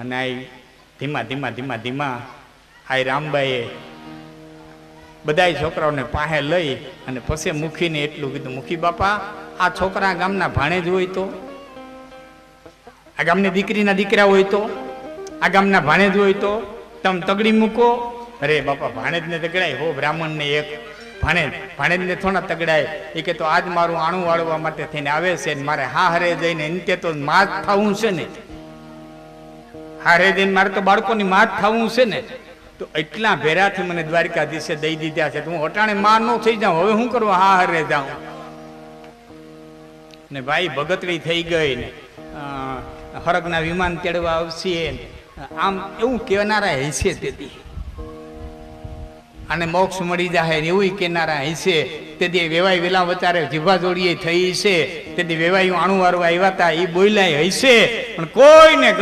અને આ ધીમા ધીમા ધીમા ધીમા આ રામબાઈએ બધાય છોકરાઓને પાસે લઈ અને પછી મુખીને એટલું કીધું, મુખી બાપા આ છોકરા ગામના ભાણેજ હોય તો, આ ગામની દીકરીના દીકરા હોય તો, આ ગામના ભાણેજ હોય તો તમે તગડી મૂકો. અરે બાપા ભાણેજને તગડાય હો, બ્રાહ્મણને એક ભાણેજને થોડા તગડાય. એ કે તો આજ મારું આણું વાળવા માટે થઈને આવે છે ને મારે હા હરે જઈને અંતે તો માં જ થવું છે ને, હારે જઈને મારે તો બાળકોની માં જ થવું છે ને. તો એટલા ભેરાથી મને દ્વારકાધીશે દઈ દીધા છે, હું અટાણે માં ન થઈ જાઉં, હવે શું કરવા હા હરે જાઉં. ને ભાઈ ભગતડી થઈ ગઈ ને હરગના વિમાન તેડવા આવશે, આમ એવું કહેનારા હશે તેથી, અને મોક્ષ મળી જાય એવું કહેનારા હશે તેથી. વેવાય વેલા વચારે જીભા જોડીએ થઈ છે તેથી વેવાયું આણું વાળવા આવ્યા હતા એ બોલ્યા હશે, પણ કોઈને